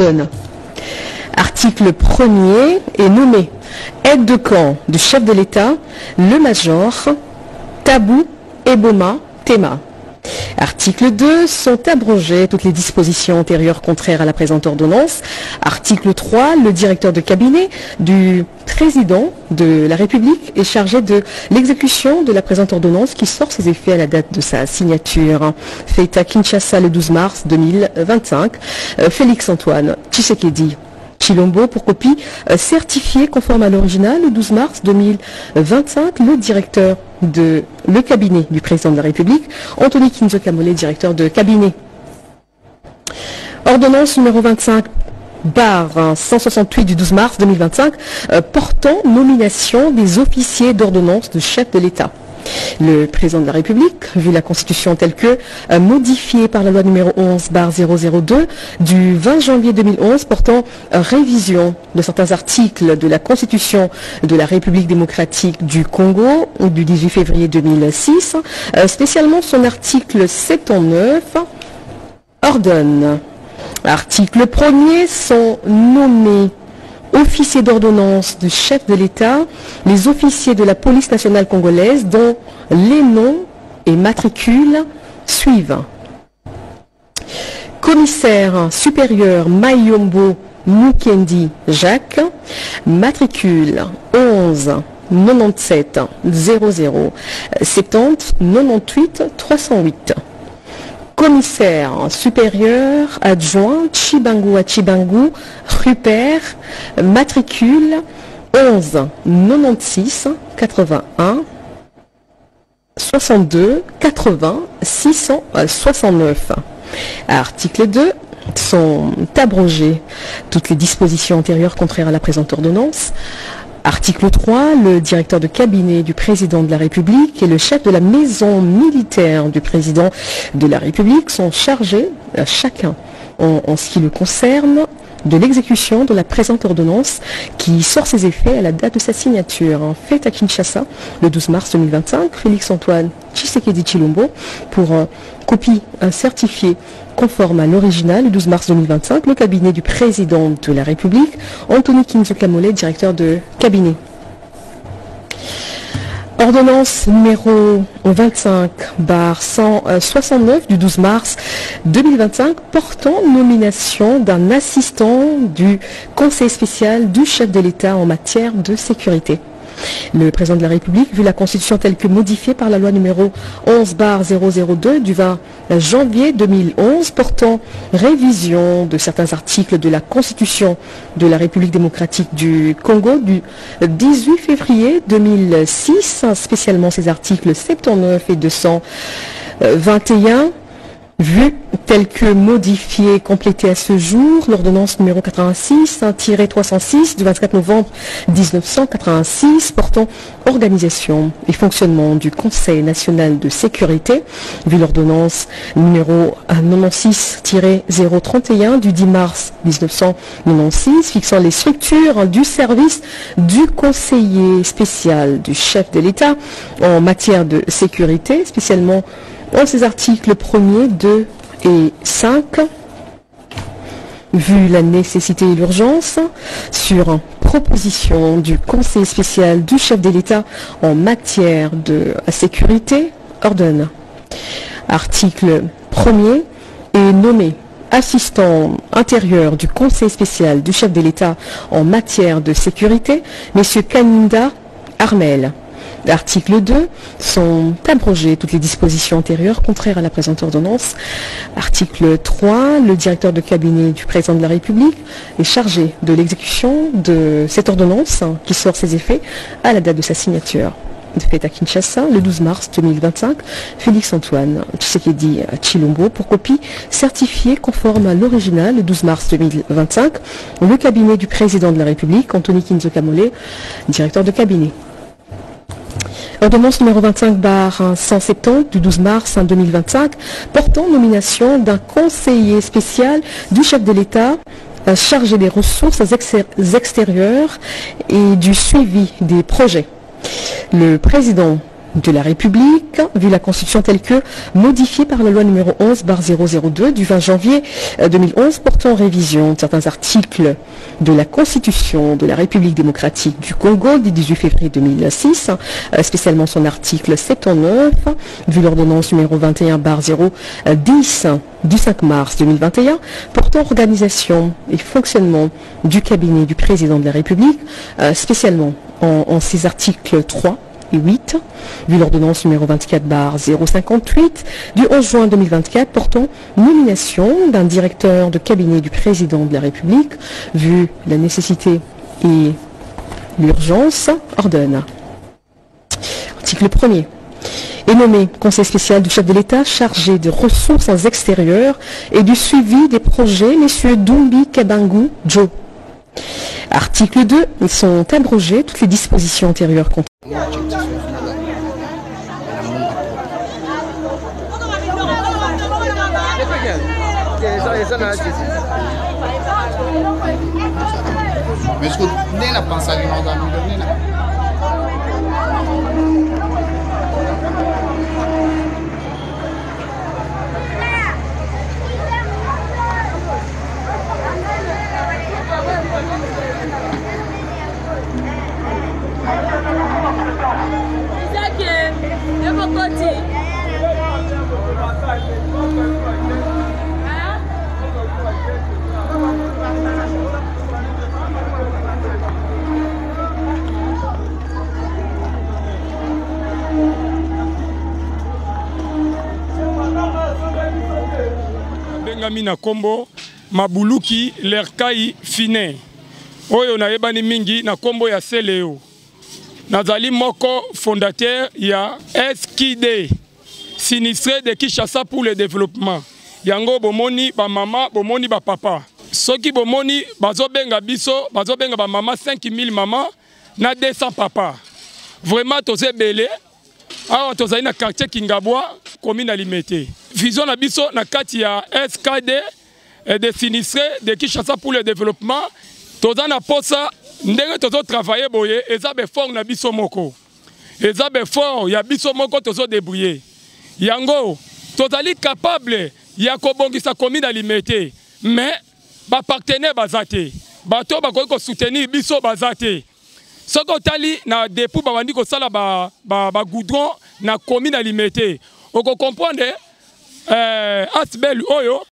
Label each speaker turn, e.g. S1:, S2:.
S1: ordonne. Article 1er est nommé aide de camp du chef de l'État, le major Tabou Eboma Tema. Article 2, sont abrogées toutes les dispositions antérieures contraires à la présente ordonnance. Article 3, le directeur de cabinet du président de la République est chargé de l'exécution de la présente ordonnance qui sort ses effets à la date de sa signature. Fait à Kinshasa le 12 mars 2025. Félix Antoine Tshisekedi Tshilombo pour copie certifiée conforme à l'original le 12 mars 2025, le directeur de le cabinet du président de la République, Anthony Kinzo Kamole, directeur de cabinet. Ordonnance numéro 25 168 du 12 mars 2025 portant nomination des officiers d'ordonnance de chef de l'État. Le président de la République, vu la Constitution telle que modifiée par la loi numéro 11/002 du 20 janvier 2011 portant révision de certains articles de la Constitution de la République démocratique du Congo du 18 février 2006, spécialement son article 79, ordonne. Article 1er, sont nommés officiers d'ordonnance de chef de l'État, les officiers de la police nationale congolaise dont les noms et matricules suivent. Commissaire supérieur Mayombo Mukendi Jacques, matricule 11 97 00 70 98 308. Commissaire supérieur adjoint Chibangu Chibangu Rupert, matricule 11 96 81 62 80 669. Article 2. Sont abrogées toutes les dispositions antérieures contraires à la présente ordonnance. Article 3, le directeur de cabinet du président de la République et le chef de la maison militaire du président de la République sont chargés, chacun en ce qui le concerne, de l'exécution de la présente ordonnance qui sort ses effets à la date de sa signature. Fait à Kinshasa le 12 mars 2025, Félix Antoine Tshisekedi Tshilombo pour copie certifiée conforme à l'original le 12 mars 2025, le cabinet du président de la République, Anthony Kinzo Kamole, directeur de cabinet. Ordonnance numéro 25/169 du 12 mars 2025 portant nomination d'un assistant du Conseil spécial du chef de l'État en matière de sécurité. Le président de la République, vu la Constitution telle que modifiée par la loi numéro 11/002 du 20 janvier 2011 portant révision de certains articles de la Constitution de la République démocratique du Congo du 18 février 2006, spécialement ces articles 79 et 221, vu tel que modifié, complété à ce jour, l'ordonnance numéro 86-306 du 24 novembre 1986 portant organisation et fonctionnement du Conseil national de sécurité, vu l'ordonnance numéro 96-031 du 10 mars 1996 fixant les structures du service du conseiller spécial du chef de l'État en matière de sécurité, spécialement en ces articles 1er, 2 et 5, vu la nécessité et l'urgence, sur proposition du Conseil spécial du chef de l'État en matière de sécurité, ordonne. Article 1er est nommé assistant intérieur du Conseil spécial du chef de l'État en matière de sécurité, M. Kaninda Armel. Article 2, sont abrogées toutes les dispositions antérieures contraires à la présente ordonnance. Article 3, le directeur de cabinet du président de la République est chargé de l'exécution de cette ordonnance qui sort ses effets à la date de sa signature. Fait à Kinshasa le 12 mars 2025, Félix Antoine Tshisekedi Tshilombo pour copie certifiée conforme à l'original le 12 mars 2025, le cabinet du président de la République, Anthony Kinzo Kamole, directeur de cabinet. Ordonnance numéro 25/170 du 12 mars 2025 portant nomination d'un conseiller spécial du chef de l'État chargé des ressources extérieures et du suivi des projets. Le président de la République, vu la Constitution telle que modifiée par la loi numéro 11/002 du 20 janvier 2011 portant révision de certains articles de la Constitution de la République démocratique du Congo du 18 février 2006, spécialement son article 709, vu l'ordonnance numéro 21/010 du 5 mars 2021 portant organisation et fonctionnement du cabinet du président de la République, spécialement en ses articles 3 et 8, vu l'ordonnance numéro 24/058 du 11 juin 2024 portant nomination d'un directeur de cabinet du président de la République, vu la nécessité et l'urgence, ordonne. Article 1er. Est nommé conseil spécial du chef de l'État chargé de ressources extérieures et du suivi des projets, messieurs Dumbi Kabangu Joe. Article 2. Ils sont abrogés toutes les dispositions antérieures contre.
S2: Bengamina kombo mabuluki lerkai fine oyo na yebani mingi na kombo ya Seleo nazali moko fondateur ya SKD sinistré de Kinshasa pour le développement yango bomoni ba mama bomoni ba papa soki bomoni bazobenga biso bazobenga ba mama 5000 mama na 200 papa vraiment toze belé awa tozali na quartier Kingabwa commune à Limete vision na biso na kati ya SKD de sinistré de Kinshasa pour le développement toza na posa ndenge tozo travailler boye eza be fort na biso moko eza be fort ya biso moko tozo débrouiller yango tozali capable ya kobongisa commune à Limete mais ba partenaire bazate bato bakoki ko soutenir biso bazate soko tali na depuis babandi ko sala ba goudron na commune à Limete oko comprendre asbel oyo